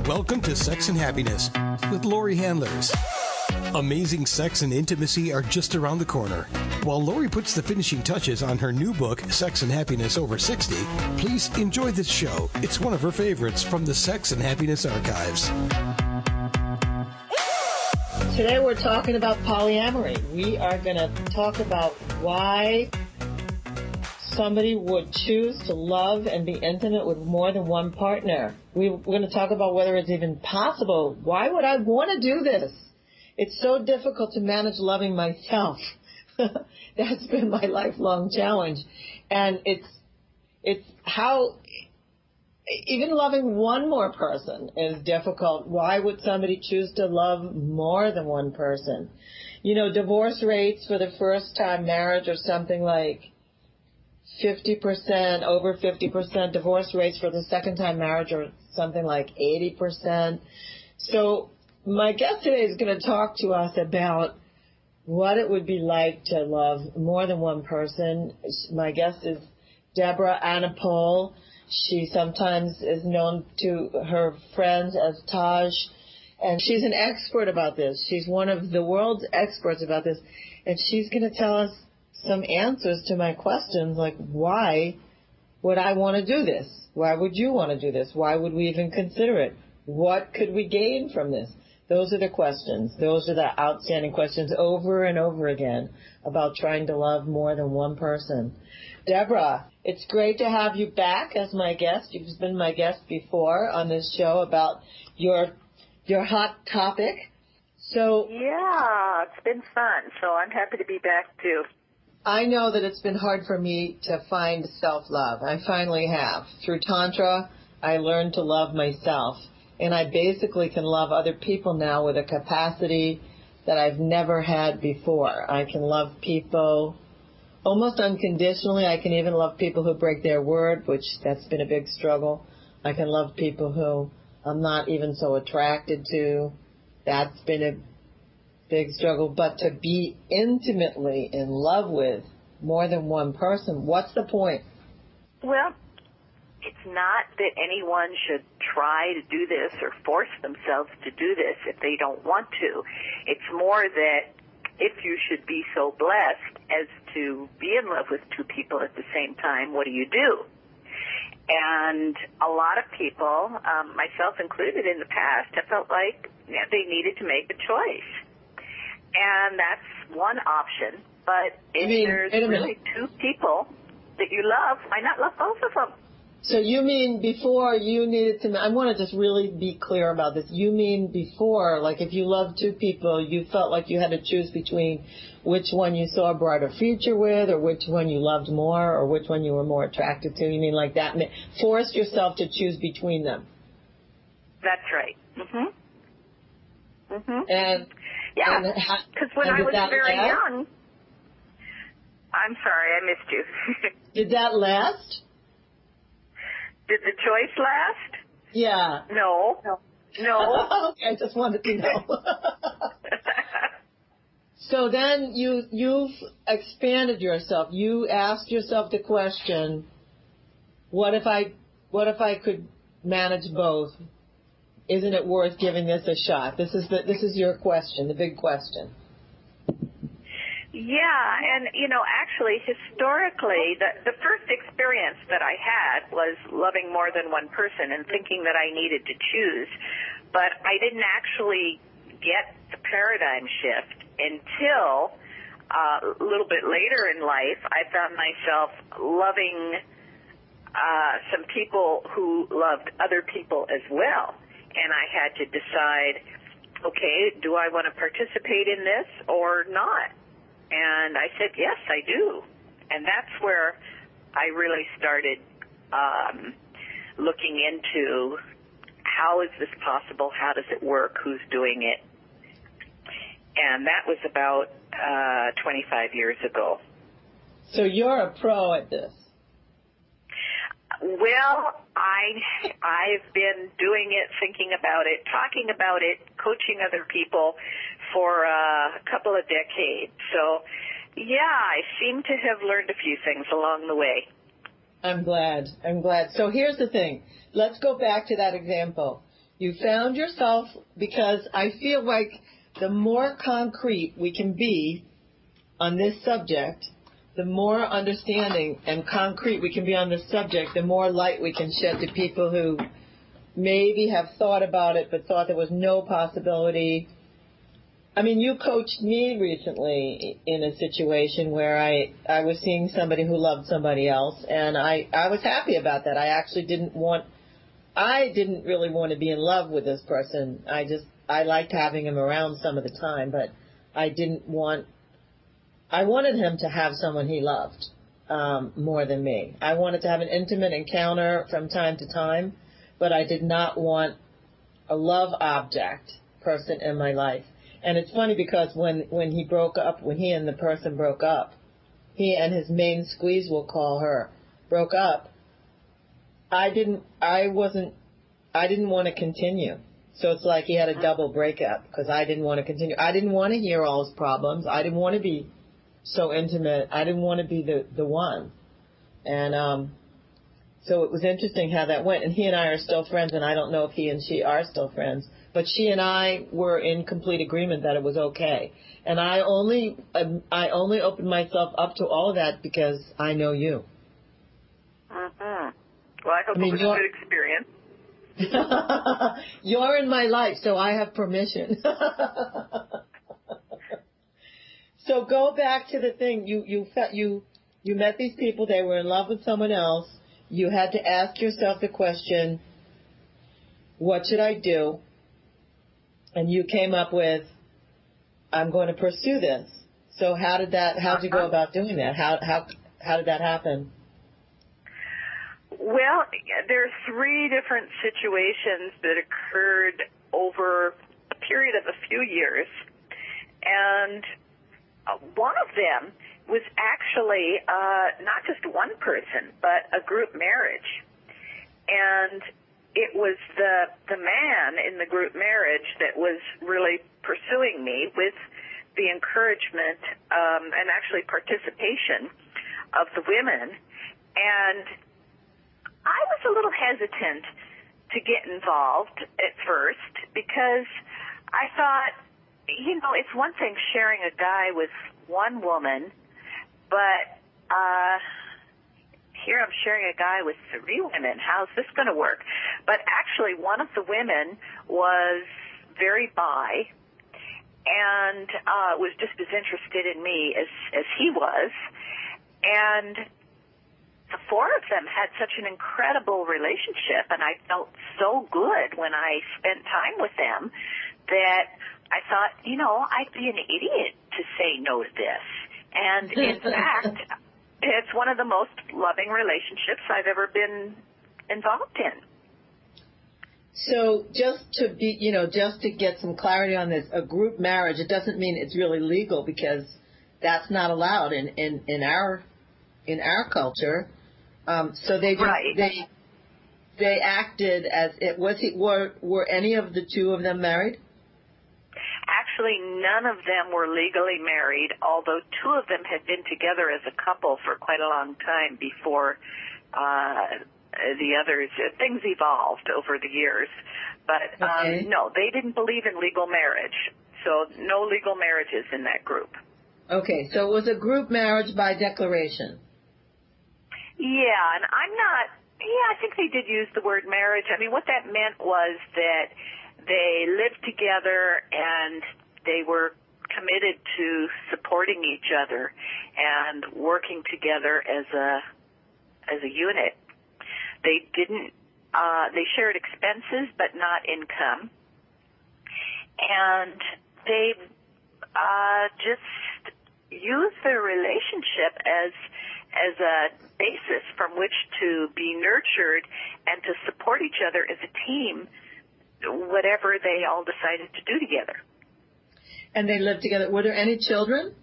Welcome to Sex and Happiness with Laurie Handlers. Amazing sex and intimacy are just around the corner. While Laurie puts the finishing touches on her new book, Sex and Happiness Over 60, please enjoy this show. It's one of her favorites from the Sex and Happiness archives. Today we're talking about polyamory. We are going to talk about why somebody would choose to love and be intimate with more than one partner. We're going to talk about whether it's even possible. Why would I want to do this? It's so difficult to manage loving myself. That's been my lifelong challenge. And it's how even loving one more person is difficult. Why would somebody choose to love more than one person? You know, divorce rates for the first time marriage are something like 50%, over 50%. Divorce rates for the second time marriage are something like 80%. So my guest today is going to talk to us about what it would be like to love more than one person. My guest is Deborah Anapol. She sometimes is known to her friends as Taj, and she's an expert about this. She's one of the world's experts about this, and she's going to tell us some answers to my questions, like why would I want to do this? Why would you want to do this? Why would we even consider it? What could we gain from this? Those are the questions. Those are the outstanding questions over and over again about trying to love more than one person. Deborah, it's great to have you back as my guest. You've been my guest before on this show about your hot topic. So yeah, it's been fun. So I'm happy to be back too. I know that it's been hard for me to find self-love. I finally have. Through Tantra, I learned to love myself. And I basically can love other people now with a capacity that I've never had before. I can love people almost unconditionally. I can even love people who break their word, which that's been a big struggle. I can love people who I'm not even so attracted to. That's been a big struggle. But to be intimately in love with more than one person, what's the point? Well, it's not that anyone should try to do this or force themselves to do this if they don't want to. It's more that if you should be so blessed as to be in love with two people at the same time, what do you do? And a lot of people, myself included in the past, have felt like they needed to make a choice. And that's one option. But if there's really two people that you love, why not love both of them? So you mean before you needed to, I want to just really be clear about this. You mean before, like if you loved two people, you felt like you had to choose between which one you saw a brighter future with, or which one you loved more, or which one you were more attracted to? You mean like that? Forced yourself to choose between them? That's right. And yeah, because when I was very young, I'm sorry, I missed you. Did that last? Did the choice last? Yeah. No. Okay, I just wanted to know. So then you've expanded yourself. You asked yourself the question, what if I could manage both? Isn't it worth giving this a shot? This is your question, the big question. Yeah, and, actually, historically, the first experience that I had was loving more than one person and thinking that I needed to choose. But I didn't actually get the paradigm shift until a little bit later in life. I found myself loving some people who loved other people as well. And I had to decide, okay, do I want to participate in this or not? And I said, yes, I do. And that's where I really started looking into how is this possible, how does it work, who's doing it. And that was about 25 years ago. So you're a pro at this. Well, I've been doing it, thinking about it, talking about it, coaching other people for a couple of decades. So, yeah, I seem to have learned a few things along the way. I'm glad. So here's the thing. Let's go back to that example. You found yourself, because I feel like the more concrete we can be on this subject, the more understanding and concrete we can be on this subject, the more light we can shed to people who maybe have thought about it but thought there was no possibility. I mean, you coached me recently in a situation where I was seeing somebody who loved somebody else, and I was happy about that. I didn't really want to be in love with this person. I liked having him around some of the time, but I wanted him to have someone he loved more than me. I wanted to have an intimate encounter from time to time, but I did not want a love object person in my life. And it's funny because when he and the person broke up, he and his main squeeze, we'll call her, broke up, I didn't want to continue. So it's like he had a double breakup because I didn't want to continue. I didn't want to hear all his problems. I didn't want to be so intimate. I didn't want to be the one. And so it was interesting how that went. And he and I are still friends, and I don't know if he and she are still friends. But she and I were in complete agreement that it was okay. And I only opened myself up to all of that because I know you. Mm-hmm. Well, I hope it was a good experience. You're in my life, so I have permission. So go back to the thing. You met these people. They were in love with someone else. You had to ask yourself the question, what should I do? And you came up with, I'm going to pursue this. So how'd you go about doing that? How did that happen? Well, there are three different situations that occurred over a period of a few years. And one of them was actually not just one person, but a group marriage. And it was the man in the group marriage that was really pursuing me with the encouragement and actually participation of the women. And I was a little hesitant to get involved at first because I thought, it's one thing sharing a guy with one woman, but here I'm sharing a guy with three women. How's this going to work? But actually, one of the women was very bi and was just as interested in me as he was. And the four of them had such an incredible relationship, and I felt so good when I spent time with them that I thought, I'd be an idiot to say no to this. And in fact, it's one of the most loving relationships I've ever been involved in. So just to get some clarity on this, a group marriage, it doesn't mean it's really legal because that's not allowed in our culture. So they just, they acted as it was. Were any of the two of them married? Actually, none of them were legally married, although two of them had been together as a couple for quite a long time before the others. Things evolved over the years. But no, they didn't believe in legal marriage. So no legal marriages in that group. Okay, so it was a group marriage by declaration. Yeah, and I think they did use the word marriage. I mean, what that meant was that they lived together and they were committed to supporting each other and working together as a unit. They didn't they shared expenses but not income. And they just used their relationship as a basis from which to be nurtured and to support each other as a team, whatever they all decided to do together. And they lived together. Were there any children?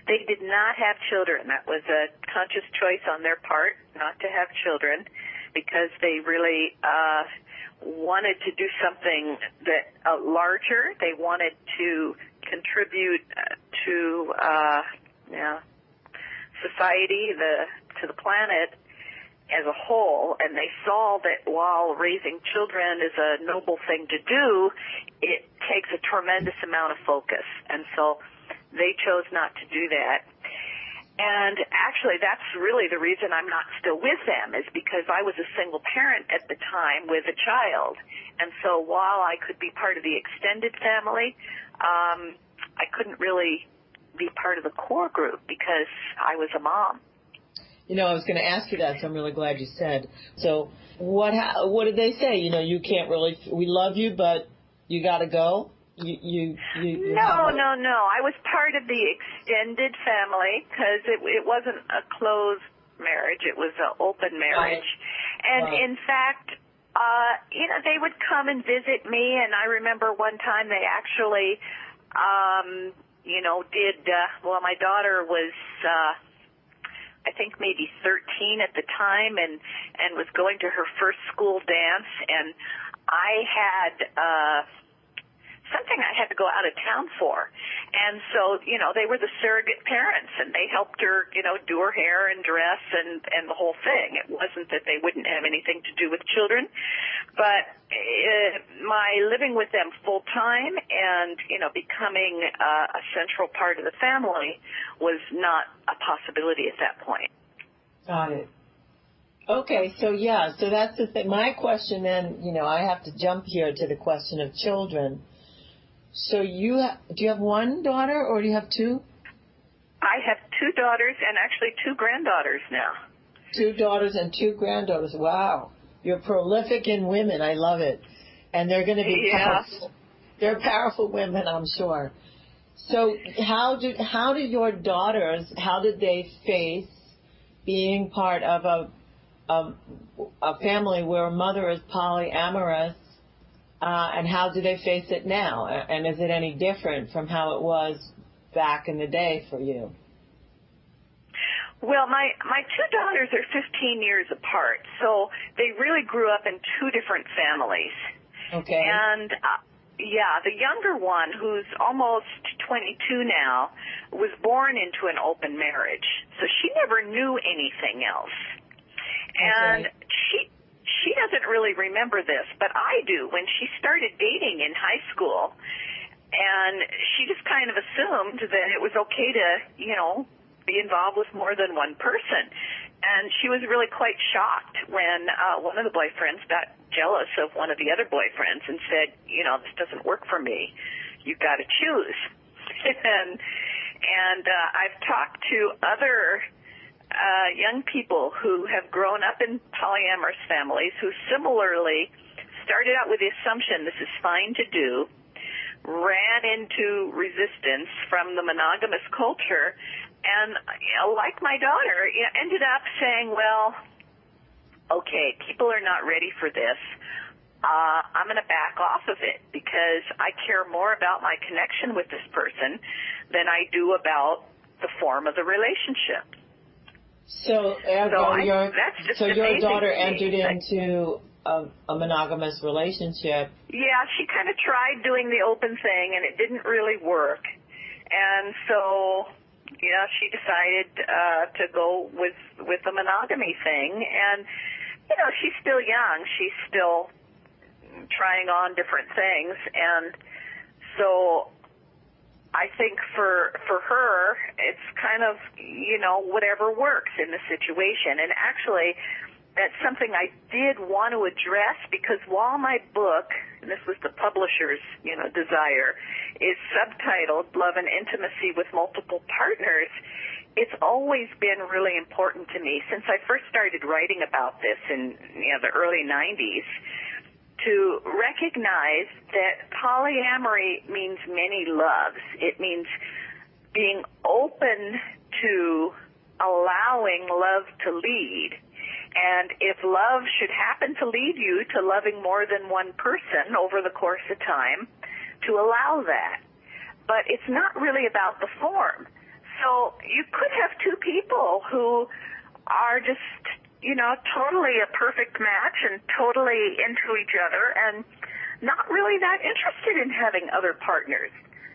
They did not have children. That was a conscious choice on their part not to have children because they really wanted to do something that larger. They wanted to contribute to society, to the planet, as a whole, and they saw that while raising children is a noble thing to do, it takes a tremendous amount of focus. And so they chose not to do that. And actually, that's really the reason I'm not still with them, is because I was a single parent at the time with a child. And so while I could be part of the extended family, I couldn't really be part of the core group because I was a mom. You know, I was going to ask you that, so I'm really glad you said. So what did they say? You know, you can't really, we love you, but you got to go? No. I was part of the extended family because it wasn't a closed marriage. It was an open marriage. Right. And in fact, you know, they would come and visit me, and I remember one time they actually, you know, well, my daughter was, I think maybe 13 at the time, and was going to her first school dance, and I had something I had to go out of town for. And so, you know, they were the surrogate parents, and they helped her, you know, do her hair and dress and the whole thing. It wasn't that they wouldn't have anything to do with children, but my living with them full time and, you know, becoming a central part of the family was not a possibility at that point. Got it. Okay, so that's the thing. My question then, you know, I have to jump here to the question of children. So do you have one daughter or do you have two? I have two daughters and actually two granddaughters now. Two daughters and two granddaughters. Wow. You're prolific in women. I love it. And they're going to be powerful. They're powerful women, I'm sure. So how did your daughters, how did they face being part of a family where a mother is polyamorous? And how do they face it now? And is it any different from how it was back in the day for you? Well, my two daughters are 15 years apart, so they really grew up in two different families. Okay. And, the younger one, who's almost 22 now, was born into an open marriage, so she never knew anything else. And she doesn't really remember this, but I do. When she started dating in high school, and she just kind of assumed that it was okay to, you know, be involved with more than one person. And she was really quite shocked when one of the boyfriends got jealous of one of the other boyfriends and said, you know, this doesn't work for me. You've got to choose. and I've talked to other young people who have grown up in polyamorous families who similarly started out with the assumption this is fine to do, ran into resistance from the monogamous culture, and, you know, like my daughter, you know, ended up saying, well, okay, people are not ready for this. I'm going to back off of it because I care more about my connection with this person than I do about the form of the relationship. So your daughter entered into a monogamous relationship. Yeah, she kind of tried doing the open thing, and it didn't really work. And so, yeah, she decided to go with the monogamy thing. And, you know, she's still young. She's still trying on different things. And so I think for her, it's kind of, you know, whatever works in the situation. And actually, that's something I did want to address because while my book, and this was the publisher's, you know, desire, is subtitled Love and Intimacy with Multiple Partners, it's always been really important to me since I first started writing about this in, you know, the early 90s. To recognize that polyamory means many loves. It means being open to allowing love to lead. And if love should happen to lead you to loving more than one person over the course of time, to allow that. But it's not really about the form. So you could have two people who are just, you know, totally a perfect match and totally into each other and not really that interested in having other partners.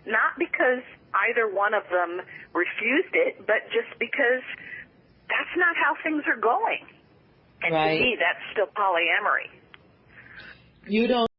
Not because either one of them refused it, but just because that's not how things are going. And Right. to me, that's still polyamory. You don't